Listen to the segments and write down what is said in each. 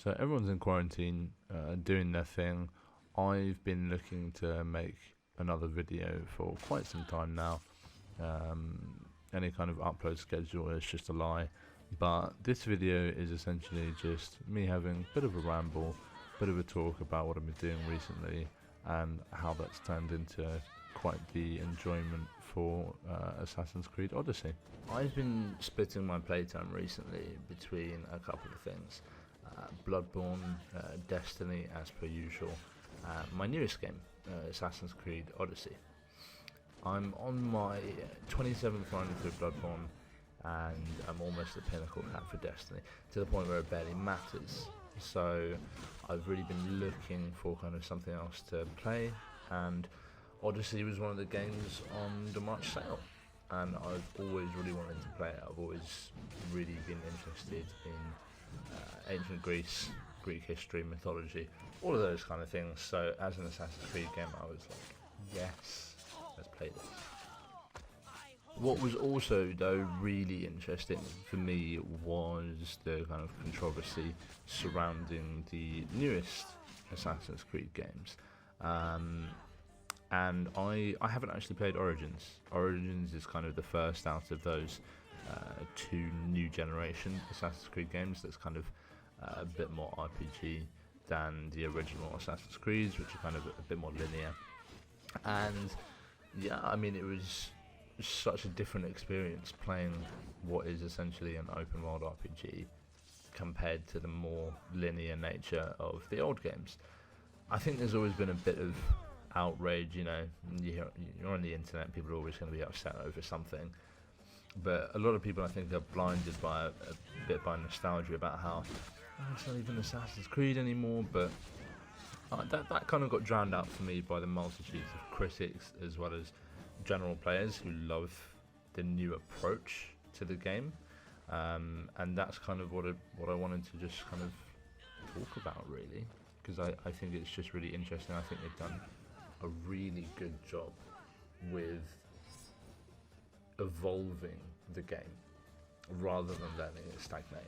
So everyone's in quarantine, doing their thing. I've been looking to make another video for quite some time now. Any kind of upload schedule is just a lie. But this video is essentially just me having a bit of a ramble, bit of a talk about what I've been doing recently and how that's turned into quite the enjoyment for Assassin's Creed Odyssey. I've been splitting my playtime recently between a couple of things. Bloodborne, Destiny as per usual, my newest game, Assassin's Creed Odyssey. I'm on my 27th run through Bloodborne and I'm almost at pinnacle cap for Destiny, to the point where it barely matters. So I've really been looking for kind of something else to play, and Odyssey was one of the games on the March sale, and I've always really wanted to play it. I've always really been interested in ancient Greece, Greek history, mythology, all of those kind of things. So as an Assassin's Creed game, I was like, yes, let's play this. What was also, though, really interesting for me was the kind of controversy surrounding the newest Assassin's Creed games. And I haven't actually played Origins. Origins is kind of the first out of those two new generation Assassin's Creed games that's kind of a bit more RPG than the original Assassin's Creeds, which are kind of a bit more linear. And yeah, I mean, it was such a different experience playing what is essentially an open world RPG compared to the more linear nature of the old games. I think there's always been a bit of outrage, you know, you're on the internet, people are always going to be upset over something, but a lot of people I think are blinded by a bit by nostalgia about how it's not even Assassin's Creed anymore. But that kind of got drowned out for me by the multitudes of critics as well as general players who love the new approach to the game, and that's kind of what I wanted to just kind of talk about, really, because I think it's just really interesting. I think they've done a really good job with evolving the game rather than letting it stagnate.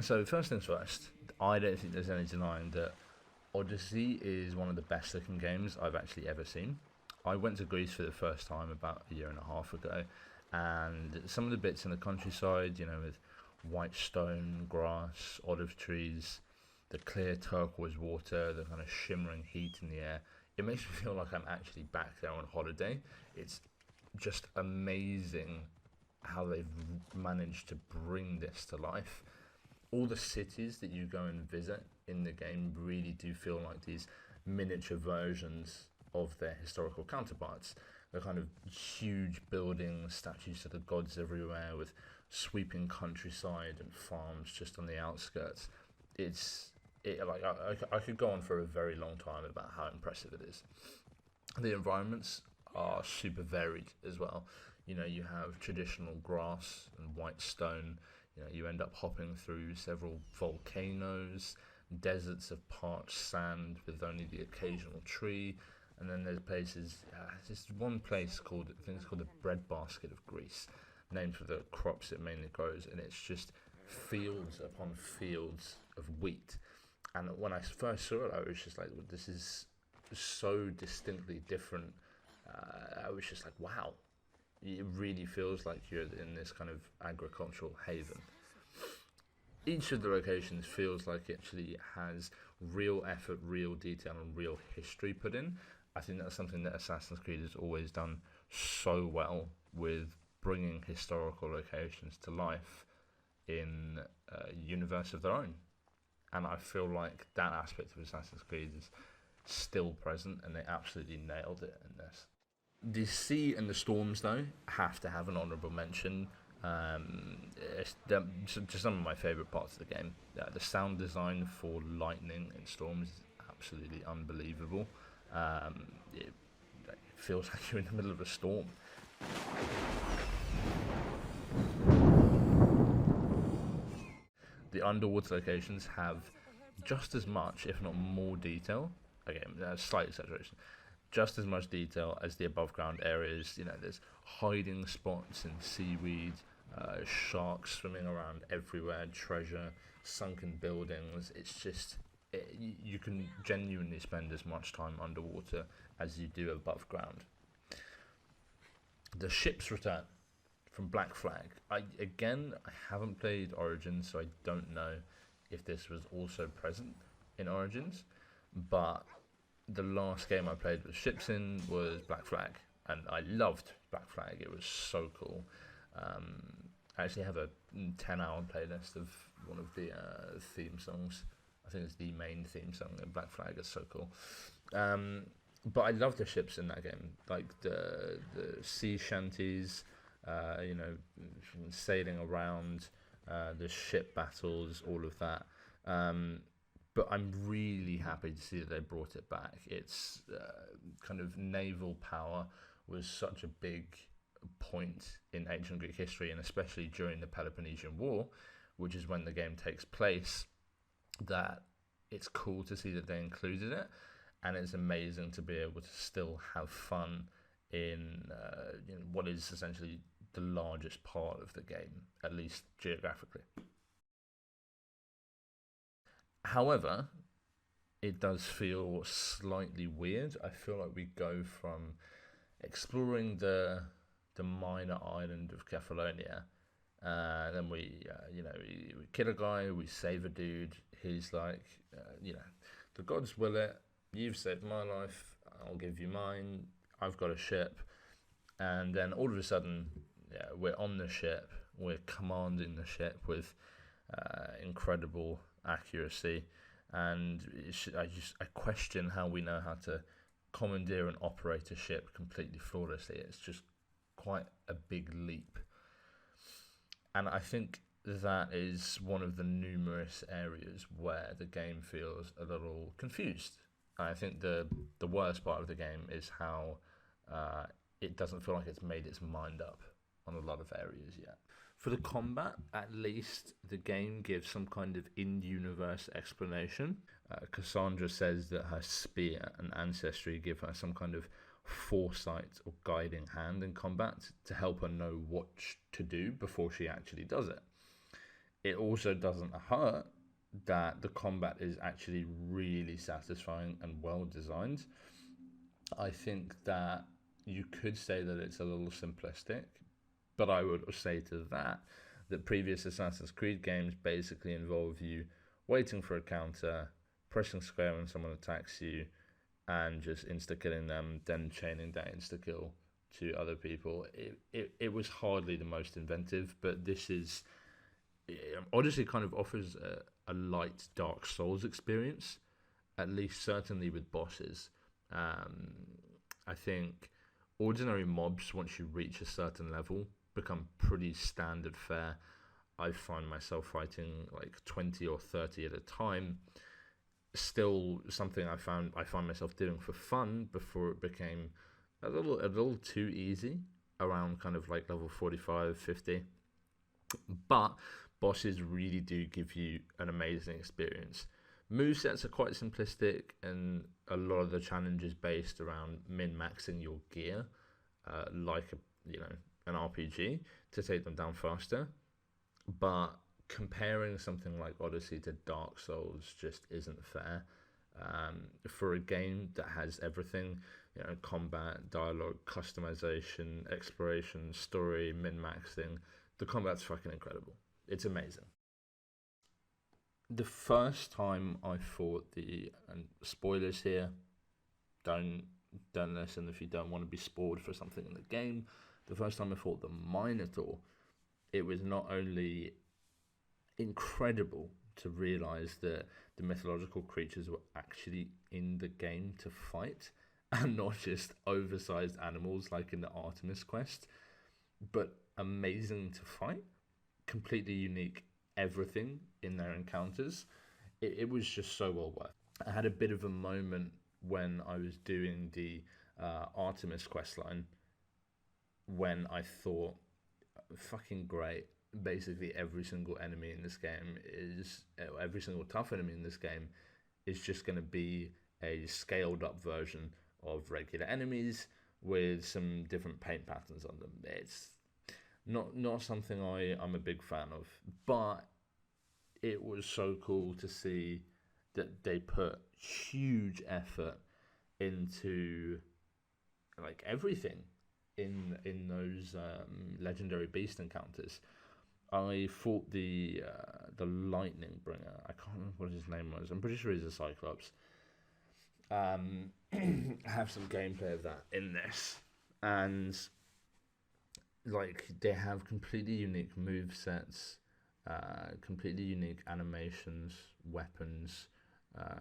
So first things first, I don't think there's any denying that Odyssey is one of the best looking games I've actually ever seen. I went to Greece for the first time about a year and a half ago, and some of the bits in the countryside, you know, with white stone, grass, olive trees, the clear turquoise water, the kind of shimmering heat in the air, it makes me feel like I'm actually back there on holiday. It's just amazing how they've managed to bring this to life. All the cities that you go and visit in the game really do feel like these miniature versions of their historical counterparts. They're kind of huge buildings, statues of the gods everywhere, with sweeping countryside and farms just on the outskirts. I could go on for a very long time about how impressive it is. The environments are super varied as well. You know, you have traditional grass and white stone. You know, you end up hopping through several volcanoes, deserts of parched sand with only the occasional tree, and then there's places. There's one place called, I think it's called the breadbasket of Greece, named for the crops it mainly grows, and it's just fields upon fields of wheat. And when I first saw it, I was just like, well, this is so distinctly different. I was just like, wow. It really feels like you're in this kind of agricultural haven. Each of the locations feels like it actually has real effort, real detail, and real history put in. I think that's something that Assassin's Creed has always done so well, with bringing historical locations to life in a universe of their own. And I feel like that aspect of Assassin's Creed is still present, and they absolutely nailed it in this. The sea and the storms, though, have to have an honourable mention. Just some of my favourite parts of the game. The sound design for lightning and storms is absolutely unbelievable. It feels like you're in the middle of a storm. The underwater locations have just as much, if not more detail. Again, slight exaggeration. Just as much detail as the above ground areas. You know, there's hiding spots in seaweed, sharks swimming around everywhere, treasure, sunken buildings. It's just, you can genuinely spend as much time underwater as you do above ground. The ships return from Black Flag. I haven't played Origins, so I don't know if this was also present in Origins, but the last game I played with ships in was Black Flag, and I loved Black Flag. It was so cool. I actually have a 10-hour playlist of one of the theme songs. I think it's the main theme song in Black Flag. It's so cool. But I love the ships in that game, like the sea shanties, sailing around, the ship battles, all of that. But I'm really happy to see that they brought it back. It's kind of naval power was such a big point in ancient Greek history, and especially during the Peloponnesian War, which is when the game takes place, that it's cool to see that they included it, and it's amazing to be able to still have fun in what is essentially the largest part of the game, at least geographically. However, it does feel slightly weird. I feel like we go from exploring the minor island of Kefalonia, then we kill a guy, we save a dude. He's like, the gods will it. You've saved my life. I'll give you mine. I've got a ship, and then all of a sudden, we're on the ship. We're commanding the ship with incredible accuracy, and I question how we know how to commandeer and operate a ship completely flawlessly. It's just quite a big leap, and I think that is one of the numerous areas where the game feels a little confused. I think the worst part of the game is how it doesn't feel like it's made its mind up on a lot of areas yet. For the combat, at least, the game gives some kind of in-universe explanation. Cassandra says that her spear and ancestry give her some kind of foresight or guiding hand in combat to help her know what to do before she actually does it. It also doesn't hurt that the combat is actually really satisfying and well designed. I think that you could say that it's a little simplistic, but I would say to that previous Assassin's Creed games basically involve you waiting for a counter, pressing square when someone attacks you, and just insta-killing them, then chaining that insta-kill to other people. It was hardly the most inventive, but this is... Odyssey kind of offers a light Dark Souls experience, at least certainly with bosses. I think ordinary mobs, once you reach a certain level, become pretty standard fare. I find myself fighting like 20 or 30 at a time. Still something I find myself doing for fun before it became a little too easy around kind of like level 45, 50. But bosses really do give you an amazing experience. Movesets are quite simplistic, and a lot of the challenge is based around min-maxing your gear, like an RPG, to take them down faster. But comparing something like Odyssey to Dark Souls just isn't fair. For a game that has everything, combat, dialogue, customization, exploration, story, min-maxing, the combat's fucking incredible. It's amazing. The first time I fought and spoilers here, don't listen if you don't want to be spoiled for something in the game. The first time I fought the Minotaur, it was not only incredible to realize that the mythological creatures were actually in the game to fight, and not just oversized animals like in the Artemis quest, but amazing to fight, completely unique, everything in their encounters. It was just so well worth. I had a bit of a moment when I was doing the Artemis questline, when I thought, fucking great, basically every single tough enemy in this game is just going to be a scaled up version of regular enemies with some different paint patterns on them. It's not something I'm a big fan of, but it was so cool to see that they put huge effort into like everything in those legendary beast encounters. I fought the lightning bringer. I can't remember what his name was. I'm pretty sure he's a Cyclops. I have some gameplay of that in this, and like they have completely unique move sets, completely unique animations, weapons,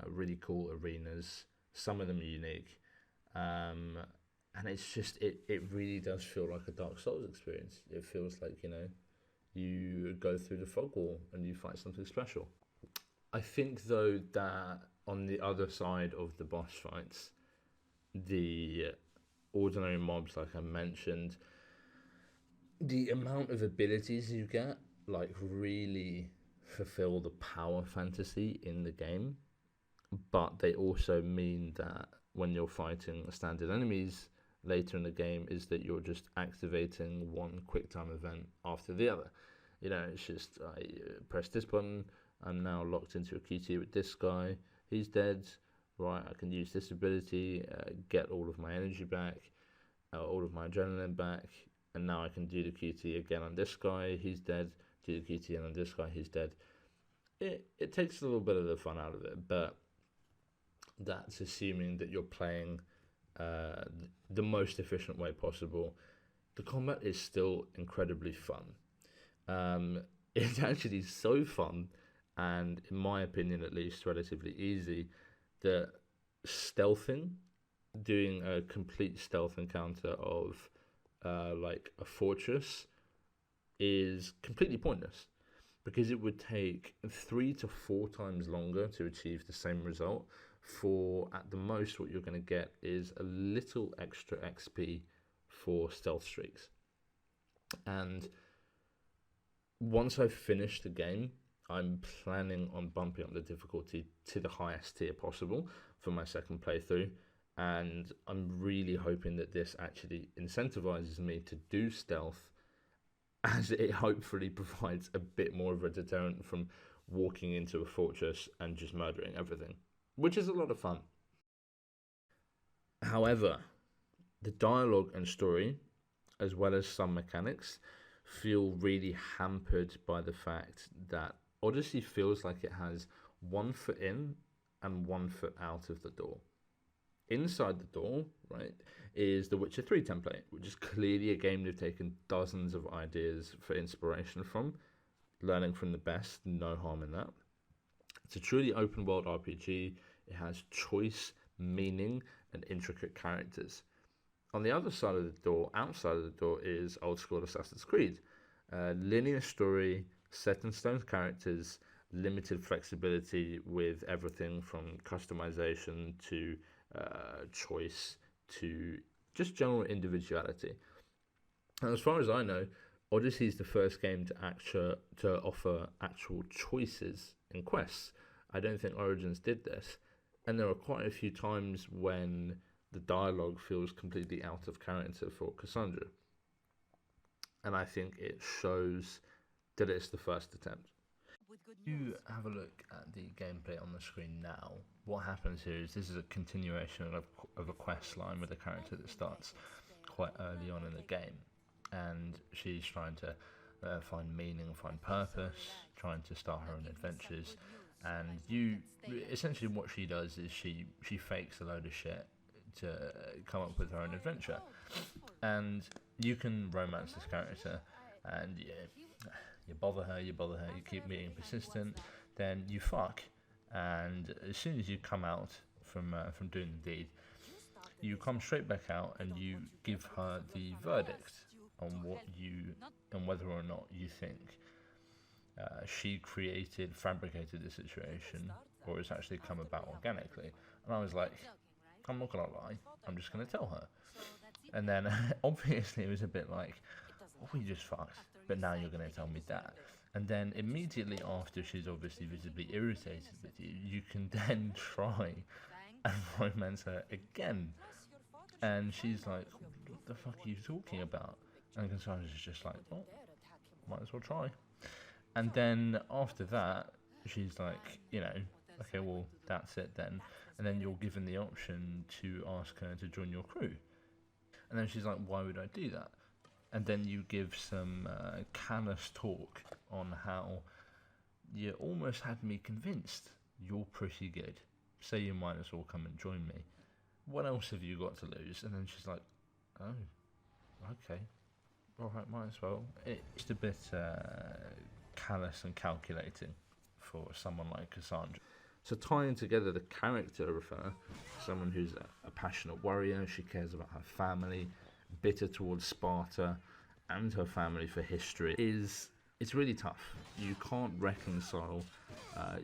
really cool arenas. Some of them are unique, and it's just it really does feel like a Dark Souls experience. It feels like, you know, you go through the fog wall and you fight something special. I think though that on the other side of the boss fights, the ordinary mobs, like I mentioned, the amount of abilities you get like really fulfill the power fantasy in the game, but they also mean that when you're fighting standard enemies later in the game is that you're just activating one quick time event after the other. You know, it's just I press this button, I'm now locked into a QT with this guy, he's dead, right, I can use this ability, get all of my energy back, all of my adrenaline back, and now I can do the QT again on this guy, he's dead, do the QT and on this guy, he's dead. It takes a little bit of the fun out of it, but that's assuming that you're playing the most efficient way possible. The combat is still incredibly fun. It's actually so fun, and in my opinion at least, relatively easy, that stealthing, doing a complete stealth encounter of like a fortress is completely pointless, because it would take 3 to 4 times longer to achieve the same result. For at the most, what you're going to get is a little extra XP for stealth streaks. And once I've finished the game, I'm planning on bumping up the difficulty to the highest tier possible for my second playthrough. And I'm really hoping that this actually incentivizes me to do stealth, as it hopefully provides a bit more of a deterrent from walking into a fortress and just murdering everything, which is a lot of fun. However, the dialogue and story, as well as some mechanics, feel really hampered by the fact that Odyssey feels like it has 1 foot in and 1 foot out of the door. Inside the door, right, is the Witcher 3 template, which is clearly a game they've taken dozens of ideas for inspiration from, learning from the best, no harm in that. It's a truly open world RPG. It has choice, meaning, and intricate characters. On the other side of the door, outside of the door, is old school Assassin's Creed. Linear story, set in stone characters, limited flexibility with everything from customization to choice to just general individuality. And as far as I know, Odyssey is the first game to offer actual choices in quests. I don't think Origins did this, and there are quite a few times when the dialogue feels completely out of character for Cassandra, and I think it shows that it's the first attempt. You have a look at the gameplay on the screen now. What happens here is this is a continuation of a quest line with a character that starts quite early on in the game, and she's trying to find meaning, find purpose, trying to start her own adventures. And you, essentially what she does is she fakes a load of shit to come up with her own adventure, and you can romance this character, and you bother her, you keep being persistent, then you fuck, and as soon as you come out from doing the deed, you come straight back out and you give her the verdict on whether or not you think she fabricated the situation, or it's actually come about organically. And I was like, I'm not gonna lie, I'm just gonna tell her. And then obviously it was a bit like, oh, we just fucked, but now you're gonna tell me that. And then immediately after she's obviously visibly irritated with you, you can then try and romance her again. And she's like, what the fuck are you talking about? And Cassandra's just like, oh, might as well try. And then after that, she's like, okay, well, that's it then. And then you're given the option to ask her to join your crew. And then she's like, why would I do that? And then you give some callous talk on how you almost had me convinced you're pretty good, so you might as well come and join me. What else have you got to lose? And then she's like, oh, okay, alright, might as well. It's a bit callous and calculating for someone like Cassandra. So tying together the character of her, someone who's a passionate warrior, she cares about her family, bitter towards Sparta and her family for history, it's really tough. You can't reconcile,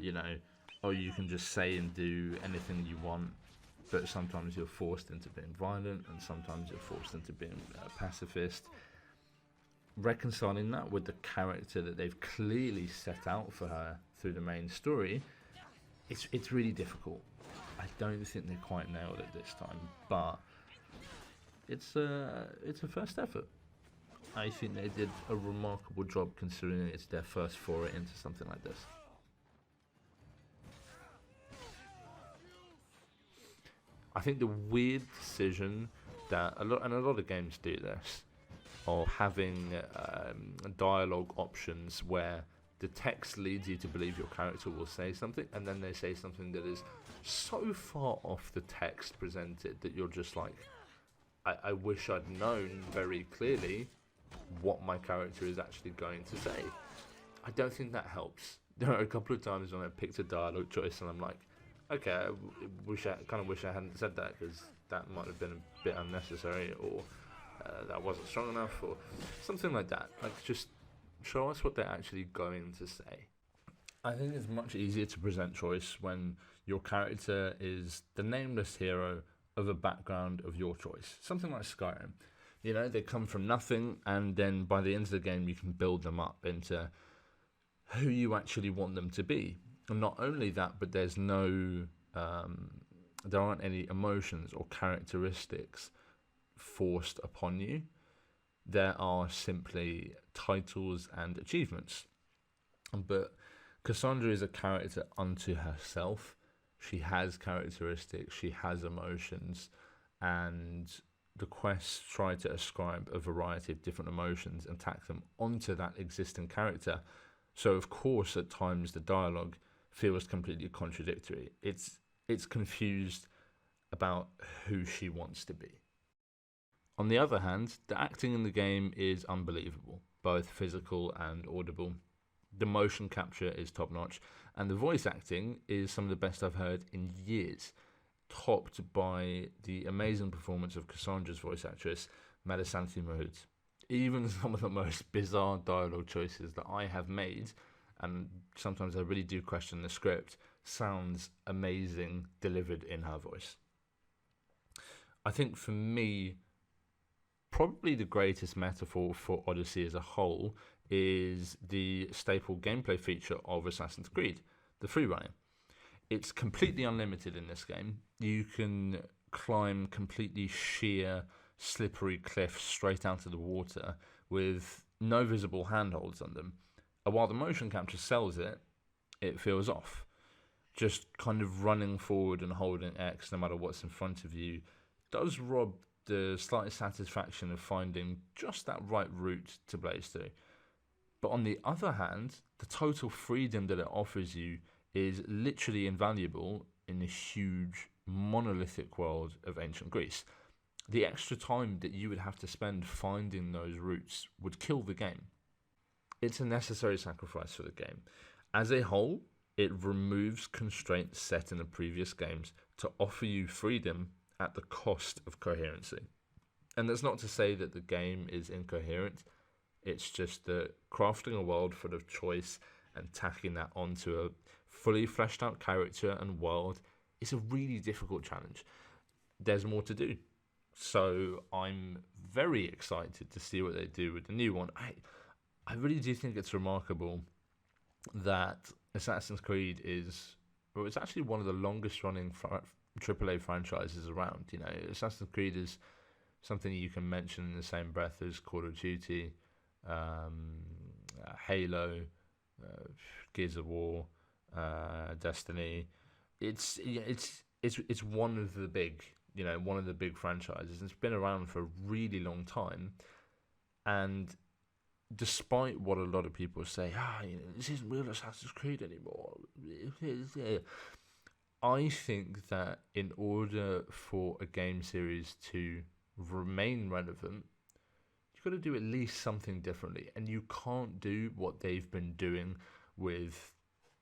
you can just say and do anything you want, but sometimes you're forced into being violent and sometimes you're forced into being a pacifist. Reconciling that with the character that they've clearly set out for her through the main story, it's really difficult. I don't think they quite nailed it this time, but it's a first effort. I think they did a remarkable job considering it's their first foray into something like this. I think the weird decision that a lot of games do this, of having dialogue options where the text leads you to believe your character will say something, and then they say something that is so far off the text presented that you're just like, I wish I'd known very clearly what my character is actually going to say. I don't think that helps. There are a couple of times when I picked a dialogue choice and I'm like, okay, I wish I hadn't said that, because that might have been a bit unnecessary, or that wasn't strong enough, or something like that. Like, just show us what they're actually going to say. I think it's much easier to present choice when your character is the nameless hero of a background of your choice. Something like Skyrim. They come from nothing, and then by the end of the game you can build them up into who you actually want them to be. And not only that, but there's there aren't any emotions or characteristics forced upon you. There are simply titles and achievements. But Cassandra is a character unto herself. She has characteristics, she has emotions, and the quests try to ascribe a variety of different emotions and tack them onto that existing character. So of course at times the dialogue feels completely contradictory. It's confused about who she wants to be. On the other hand, the acting in the game is unbelievable, both physical and audible. The motion capture is top notch, and the voice acting is some of the best I've heard in years, topped by the amazing performance of Cassandra's voice actress, Madhusanthi Mahut. Even some of the most bizarre dialogue choices that I have made, and sometimes I really do question the script, sounds amazing delivered in her voice. I think for me, probably the greatest metaphor for Odyssey as a whole is the staple gameplay feature of Assassin's Creed, the freerunning. It's completely unlimited in this game. You can climb completely sheer, slippery cliffs straight out of the water with no visible handholds on them. And while the motion capture sells it, it feels off. Just kind of running forward and holding X no matter what's in front of you does rob the slightest satisfaction of finding just that right route to blaze through. But on the other hand, the total freedom that it offers you is literally invaluable in the huge monolithic world of ancient Greece. The extra time that you would have to spend finding those routes would kill the game. It's a necessary sacrifice for the game. As a whole, it removes constraints set in the previous games to offer you freedom at the cost of coherency. And that's not to say that the game is incoherent. It's just that crafting a world full of choice and tacking that onto a fully fleshed out character and world is a really difficult challenge. There's more to do. So I'm very excited to see what they do with the new one. I really do think it's remarkable that Assassin's Creed it's actually one of the longest running AAA franchises around. Assassin's Creed is something you can mention in the same breath as Call of Duty, Halo, Gears of War, Destiny. It's one of the big, one of the big franchises. It's been around for a really long time, and despite what a lot of people say, this isn't real Assassin's Creed anymore. I think that in order for a game series to remain relevant, you've got to do at least something differently, and you can't do what they've been doing with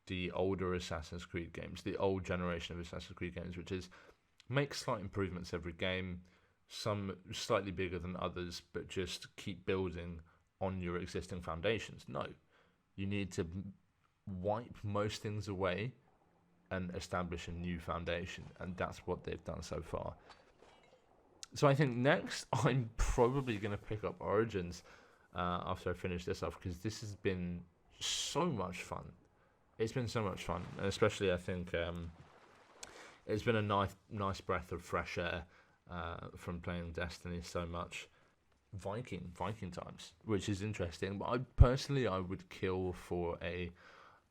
the older Assassin's Creed games, the old generation of Assassin's Creed games, which is make slight improvements every game, some slightly bigger than others, but just keep building on your existing foundations. No, you need to wipe most things away and establish a new foundation, and that's what they've done so far. So I think next I'm probably going to pick up Origins after I finish this off, because this has been so much fun. It's been so much fun, and especially I think it's been a nice breath of fresh air from playing Destiny so much. Viking times, which is interesting, but I would kill for a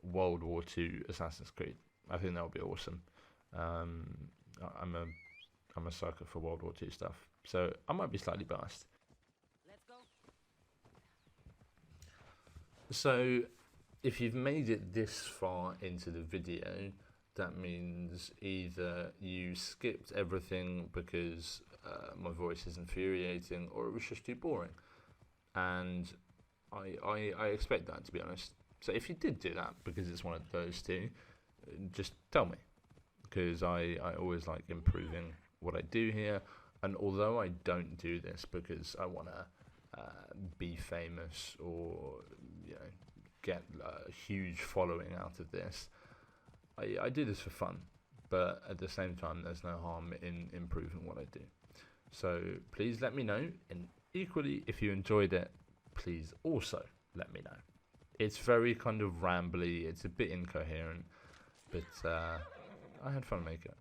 World War II Assassin's Creed. I think that would be awesome. I'm a sucker for World War II stuff, so I might be slightly biased. Let's go. So, if you've made it this far into the video, that means either you skipped everything because my voice is infuriating, or it was just too boring. And I expect that, to be honest. So if you did do that because it's one of those two, just tell me, because I always like improving what I do here. And although I don't do this because I want to be famous or get a huge following out of this, I do this for fun. But at the same time, there's no harm in improving what I do. So please let me know, and equally, if you enjoyed it, please also let me know. It's very kind of rambly, it's a bit incoherent, but I had fun making it.